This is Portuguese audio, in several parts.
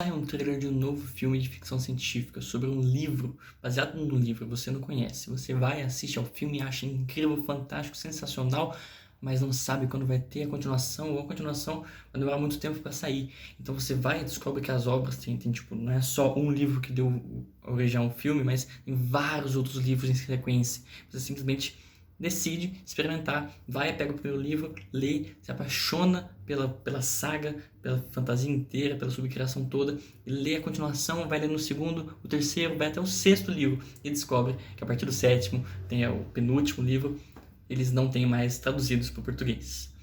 Sai um trailer de um novo filme de ficção científica sobre um livro, baseado num livro que você não conhece. Você vai, assiste ao filme, acha incrível, fantástico, sensacional, mas não sabe quando vai ter a continuação, ou a continuação vai demorar muito tempo para sair. Então você vai e descobre que as obras tem tipo, não é só um livro que deu origem ao filme, mas tem vários outros livros em sequência. Você simplesmente decide experimentar, vai, pega o primeiro livro, lê, se apaixona pela saga, pela fantasia inteira, pela subcriação toda, e lê a continuação, vai ler no segundo, o terceiro, vai até o sexto livro, e descobre que a partir do sétimo, tem o penúltimo livro, eles não têm mais traduzidos para o português.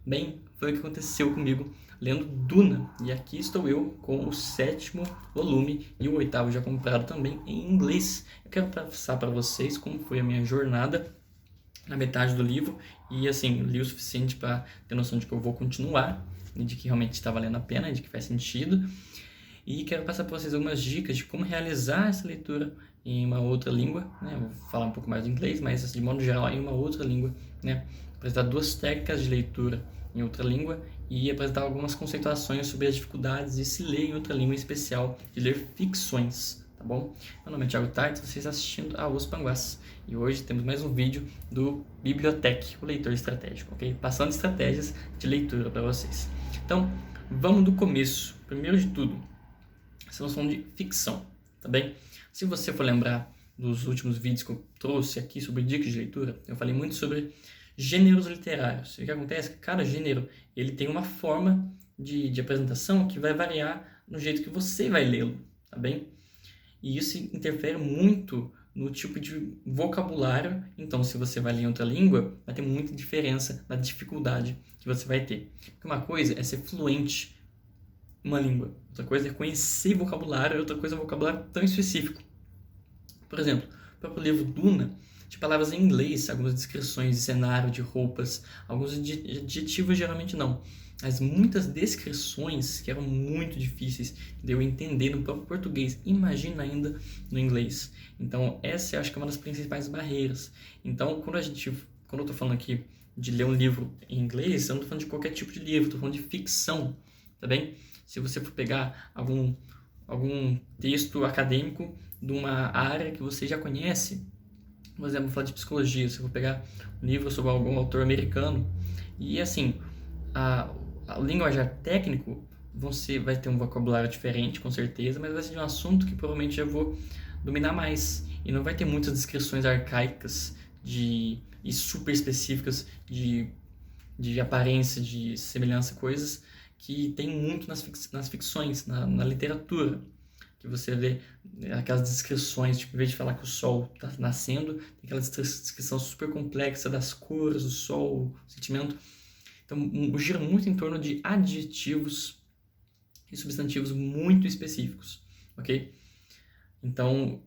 Bem, foi o que aconteceu comigo lendo Duna, e aqui estou eu com o sétimo volume e o oitavo já comprado também em inglês. Eu quero passar para vocês como foi a minha jornada na metade do livro, e assim, li o suficiente para ter noção de que eu vou continuar, e de que realmente está valendo a pena, e de que faz sentido. E quero passar para vocês algumas dicas de como realizar essa leitura em uma outra língua, né? Vou falar um pouco mais do inglês, mas de modo geral em uma outra língua, né? Apresentar duas técnicas de leitura em outra língua e apresentar algumas conceituações sobre as dificuldades de se ler em outra língua, em especial de ler ficções. Tá bom? Meu nome é Thiago Tartes, vocês estão assistindo a Os Panguás. E hoje temos mais um vídeo do Bibliotech, o leitor estratégico, ok? Passando estratégias de leitura para vocês. Então, vamos do começo. Primeiro de tudo, essa noção de ficção, tá bem? Se você for lembrar dos últimos vídeos que eu trouxe aqui sobre dicas de leitura, eu falei muito sobre gêneros literários. E o que acontece é que cada gênero ele tem uma forma de apresentação que vai variar no jeito que você vai lê-lo, tá bem? E isso interfere muito no tipo de vocabulário. Então, se você vai ler em outra língua, vai ter muita diferença na dificuldade que você vai ter. Porque uma coisa é ser fluente em uma língua, outra coisa é conhecer vocabulário, outra coisa é vocabulário tão específico. Por exemplo, o próprio livro Duna, de palavras em inglês, algumas descrições de cenário, de roupas, alguns adjetivos geralmente não. Mas muitas descrições que eram muito difíceis de eu entender no próprio português, imagina ainda no inglês. Então essa eu acho que é uma das principais barreiras. Então quando eu estou falando aqui de ler um livro em inglês, eu não estou falando de qualquer tipo de livro, estou falando de ficção, tá bem? Se você for pegar algum texto acadêmico de uma área que você já conhece, por exemplo, falar de psicologia, se eu vou pegar um livro sobre algum autor americano, e assim, a linguajar técnico vai ter um vocabulário diferente, com certeza, mas vai ser de um assunto que provavelmente eu vou dominar mais, e não vai ter muitas descrições arcaicas e super específicas de aparência, de semelhança, coisas que tem muito nas ficções, na literatura, que você vê aquelas descrições, tipo, em vez de falar que o sol está nascendo, tem aquela descrição super complexa das cores do sol, o sentimento. Então, gira muito em torno de adjetivos e substantivos muito específicos, ok? Então,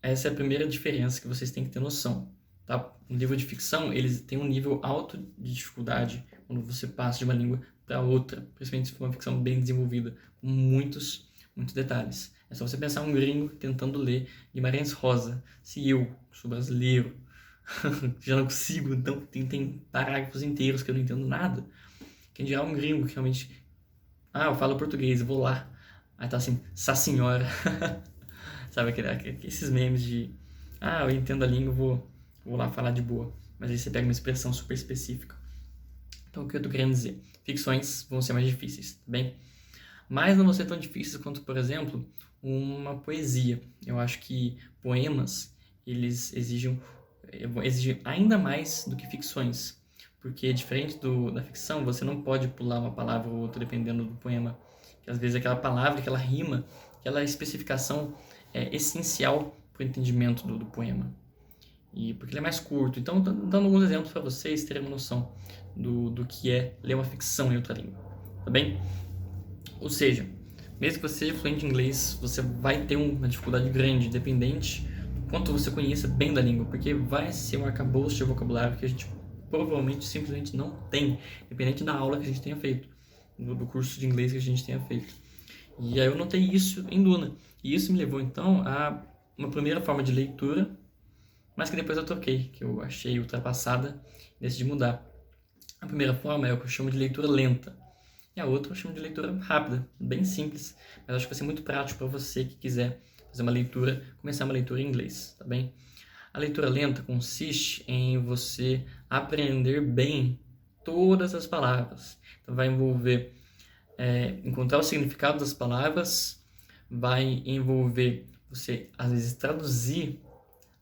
essa é a primeira diferença que vocês têm que ter noção, tá? Um livro de ficção, eles têm um nível alto de dificuldade quando você passa de uma língua para outra, principalmente se for uma ficção bem desenvolvida, com muitos detalhes. É só você pensar um gringo tentando ler Guimarães Rosa. Se eu, que sou brasileiro, já não consigo, então tem parágrafos inteiros que eu não entendo nada. Quem dirá um gringo que realmente... eu falo português, eu vou lá. Aí tá assim, Sá senhora. Sabe, esses memes de... eu entendo a língua, vou lá falar de boa. Mas aí você pega uma expressão super específica. Então, o que eu tô querendo dizer? Ficções vão ser mais difíceis, tá bem? Mas não vão ser tão difíceis quanto, por exemplo, uma poesia. Eu acho que poemas, eles exigem ainda mais do que ficções. Porque, diferente da ficção, você não pode pular uma palavra ou outra dependendo do poema. Que às vezes aquela palavra, aquela rima, aquela especificação é essencial para o entendimento do poema. E porque ele é mais curto. Então, dando alguns exemplos para vocês terem uma noção do que é ler uma ficção em outra língua. Tá bem? Ou seja, mesmo que você seja fluente em inglês, você vai ter uma dificuldade grande, independente do quanto você conheça bem da língua, porque vai ser um arcabouço de vocabulário que a gente provavelmente simplesmente não tem, independente da aula que a gente tenha feito, do curso de inglês que a gente tenha feito. E aí eu notei isso em Duna, e isso me levou então a uma primeira forma de leitura, mas que depois eu troquei, que eu achei ultrapassada e decidi mudar. A primeira forma é o que eu chamo de leitura lenta. E a outra eu chamo de leitura rápida, bem simples, mas acho que vai ser muito prático para você que quiser fazer uma leitura, começar uma leitura em inglês, tá bem? A leitura lenta consiste em você aprender bem todas as palavras. Então vai envolver encontrar o significado das palavras, vai envolver você, às vezes, traduzir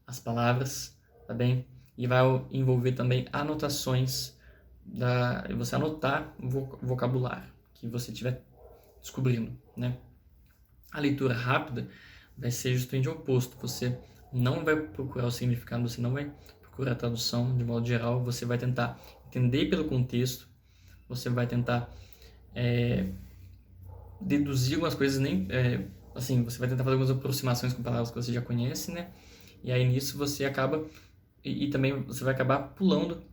as palavras, tá bem? E vai envolver também anotações, você anotar o vocabulário que você estiver descobrindo, né? A leitura rápida vai ser justamente o oposto. Você não vai procurar o significado, você não vai procurar a tradução de modo geral, você vai tentar entender pelo contexto, você vai tentar deduzir algumas coisas, assim, você vai tentar fazer algumas aproximações com palavras que você já conhece, né? E aí nisso você acaba, e também você vai acabar pulando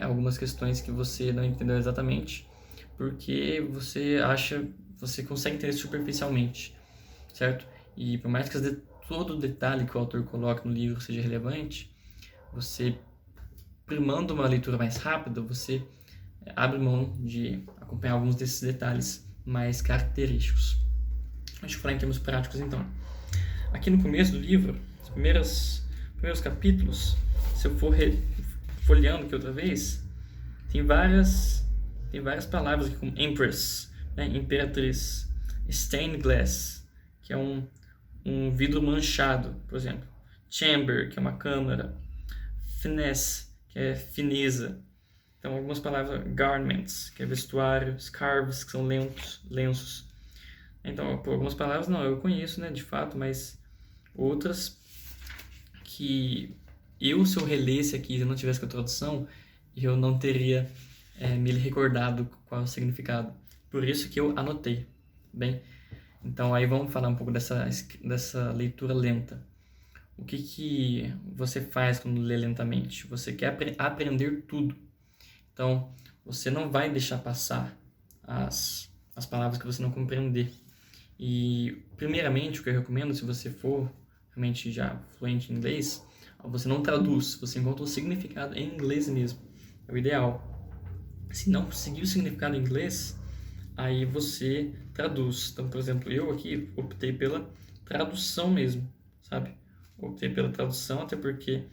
algumas questões que você não entendeu exatamente, porque você consegue entender superficialmente, certo? E por mais que todo detalhe que o autor coloca no livro seja relevante, você, primando uma leitura mais rápida, você abre mão de acompanhar alguns desses detalhes mais característicos. Deixa eu falar em termos práticos, então. Aqui no começo do livro, os primeiros capítulos, se eu for folheando aqui outra vez, tem várias palavras aqui como empress, né? Imperatriz, stained glass, que é um vidro manchado, por exemplo. Chamber, que é uma câmara. Finesse, que é fineza. Então, algumas palavras, garments, que é vestuário. Scarves, que são lenços. Então, por algumas palavras, não, eu conheço, né, de fato, mas outras que se eu relesse aqui e não tivesse com a tradução, eu não teria me recordado qual é o significado. Por isso que eu anotei, bem? Então, aí vamos falar um pouco dessa leitura lenta. O que você faz quando lê lentamente? Você quer aprender tudo. Então, você não vai deixar passar as palavras que você não compreender. E, primeiramente, o que eu recomendo, se você for realmente já fluente em inglês, você não traduz, você encontra o significado em inglês mesmo. É o ideal. Se não conseguir o significado em inglês, aí você traduz. Então, por exemplo, eu aqui optei pela tradução mesmo, sabe? Optei pela tradução até porque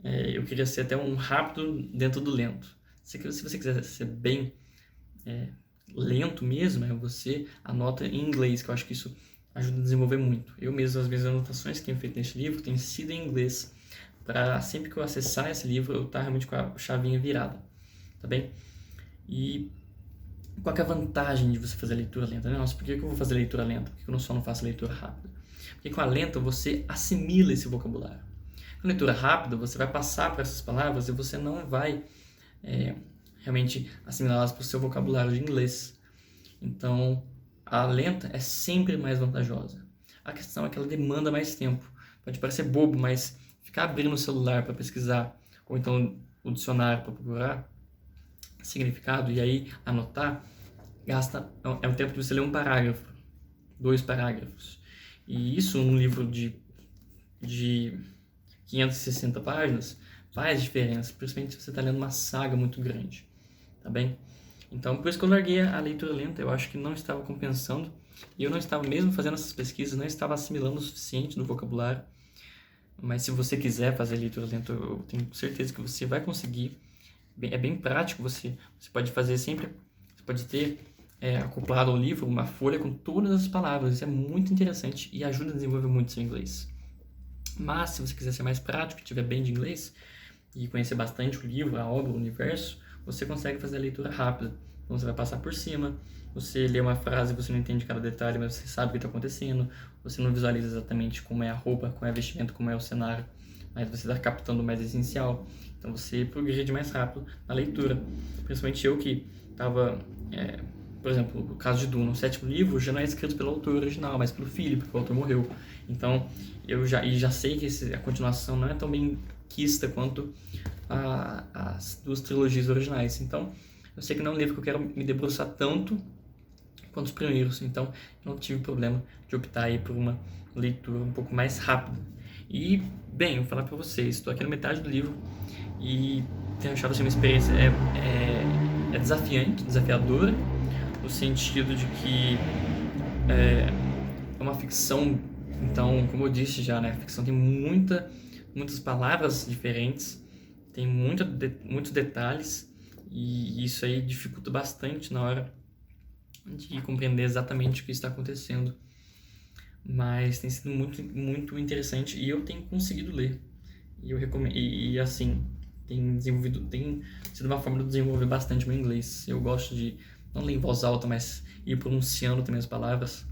eu queria ser até um rápido dentro do lento. Se você quiser ser bem lento mesmo, você anota em inglês, que eu acho que isso ajuda a desenvolver muito. Eu mesmo, as minhas anotações que tenho feito neste livro têm sido em inglês, para sempre que eu acessar esse livro, eu estar realmente com a chavinha virada, tá bem? E qual que é a vantagem de você fazer leitura lenta? Nossa, por que eu vou fazer leitura lenta? Por que eu só não faço leitura rápida? Porque com a lenta você assimila esse vocabulário. Com a leitura rápida, você vai passar por essas palavras e você não vai realmente assimilá-las para o seu vocabulário de inglês. Então, a lenta é sempre mais vantajosa. A questão é que ela demanda mais tempo. Pode parecer bobo, mas ficar abrindo o celular para pesquisar, ou então o dicionário para procurar significado e aí anotar, é o tempo de você ler um parágrafo, 2 parágrafos. E isso num livro de 560 páginas faz diferença, principalmente se você está lendo uma saga muito grande, tá bem? Então, por isso que eu larguei a leitura lenta, eu acho que não estava compensando, e eu não estava, mesmo fazendo essas pesquisas, não estava assimilando o suficiente do vocabulário. Mas se você quiser fazer leitura lenta, eu tenho certeza que você vai conseguir. É bem prático, você pode fazer sempre, você pode ter acoplado ao livro uma folha com todas as palavras, isso é muito interessante e ajuda a desenvolver muito seu inglês. Mas se você quiser ser mais prático, tiver bem de inglês e conhecer bastante o livro, a obra, o universo, você consegue fazer a leitura rápida. Então você vai passar por cima, você lê uma frase, você não entende cada detalhe, mas você sabe o que está acontecendo, você não visualiza exatamente como é a roupa, como é o vestimento, como é o cenário, mas você está captando o mais essencial. Então você progride mais rápido na leitura. Principalmente eu que estava, por exemplo, o caso de Duna, o 7º livro já não é escrito pelo autor original, mas pelo filho, porque o autor morreu. Então eu já sei que a continuação não é tão bem quista quanto as 2 trilogias originais. Então eu sei que não é um livro que eu quero me debruçar tanto quanto os primeiros. Então eu não tive problema de optar aí por uma leitura um pouco mais rápida. E, bem, eu vou falar para vocês, estou aqui na metade do livro e tenho achado assim, uma experiência desafiante, desafiadora, no sentido de que é uma ficção, então, como eu disse já, né, a ficção tem muitas palavras diferentes, tem muitos detalhes, e isso aí dificulta bastante na hora de compreender exatamente o que está acontecendo. Mas tem sido muito interessante e eu tenho conseguido ler. E eu recomendo, e assim, tem sido uma forma de eu desenvolver bastante meu inglês. Eu gosto de não ler em voz alta, mas ir pronunciando também as palavras.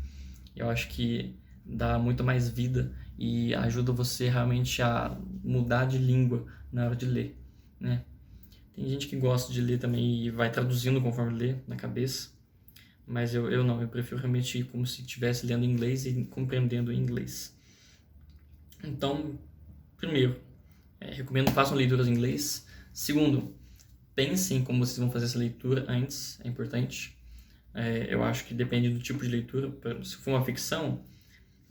Eu acho que dá muito mais vida e ajuda você realmente a mudar de língua na hora de ler, né? Tem gente que gosta de ler também e vai traduzindo conforme lê na cabeça, mas eu não, eu prefiro realmente ir como se estivesse lendo inglês e compreendendo inglês. Então, primeiro, recomendo que façam leituras em inglês. Segundo, pensem como vocês vão fazer essa leitura antes, é importante. Eu acho que depende do tipo de leitura. Se for uma ficção,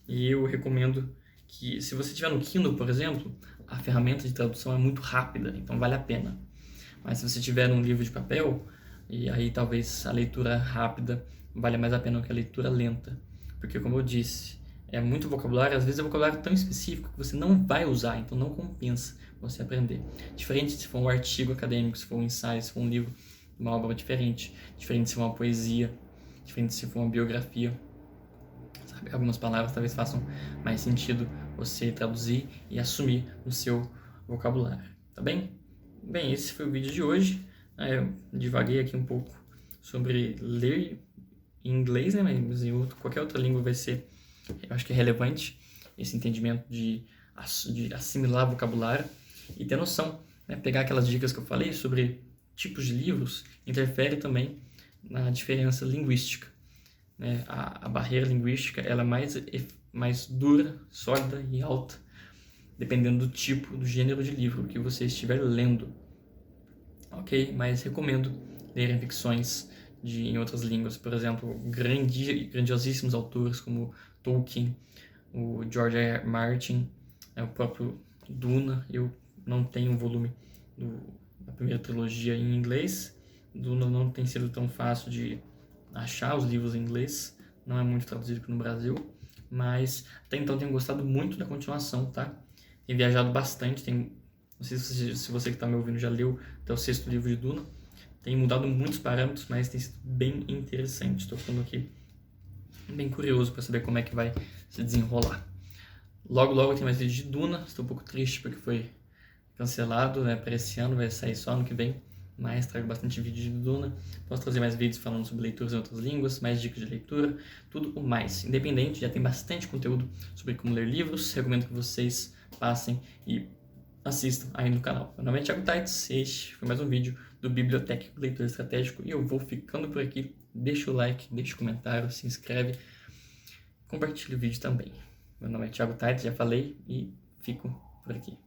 eu recomendo que, se você estiver no Kindle, por exemplo, a ferramenta de tradução é muito rápida, então vale a pena. Mas se você tiver um livro de papel, e aí talvez a leitura rápida valha mais a pena do que a leitura lenta. Porque, como eu disse, é muito vocabulário, às vezes é vocabulário tão específico que você não vai usar, então não compensa você aprender. Diferente se for um artigo acadêmico, se for um ensaio, se for um livro, uma obra diferente. Diferente se for uma poesia, diferente se for uma biografia. Sabe? Algumas palavras talvez façam mais sentido você traduzir e assumir no seu vocabulário, tá bem? Bem, esse foi o vídeo de hoje. Eu divaguei aqui um pouco sobre ler em inglês, né? Mas em qualquer outra língua vai ser, eu acho que é relevante esse entendimento de assimilar vocabulário e ter noção, né? Pegar aquelas dicas que eu falei sobre tipos de livros interfere também na diferença linguística, né? A barreira linguística ela é mais dura, sólida e alta, dependendo do tipo, do gênero de livro que você estiver lendo. Ok? Mas recomendo lerem ficções em outras línguas. Por exemplo, grandiosíssimos autores como Tolkien, o George R. R. Martin, o próprio Duna. Eu não tenho um volume da primeira trilogia em inglês. Duna não tem sido tão fácil de achar os livros em inglês. Não é muito traduzido aqui no Brasil. Mas até então tenho gostado muito da continuação, tá? Tenho viajado bastante, não sei se você que está me ouvindo já leu até o 6º livro de Duna. Tem mudado muitos parâmetros, mas tem sido bem interessante. Estou ficando aqui bem curioso para saber como é que vai se desenrolar. Logo tem mais vídeos de Duna. Estou um pouco triste porque foi cancelado, né, para esse ano. Vai sair só ano que vem. Mas trago bastante vídeo de Duna. Posso trazer mais vídeos falando sobre leituras em outras línguas, mais dicas de leitura, tudo o mais. Independente, já tem bastante conteúdo sobre como ler livros. Recomendo que vocês passem e assistam aí no canal. Meu nome é Thiago Taitz, este foi mais um vídeo do Bibliotécnico Leitor Estratégico e eu vou ficando por aqui. Deixa o like, deixa o comentário, se inscreve, compartilha o vídeo também. Meu nome é Thiago Taitz, já falei e fico por aqui.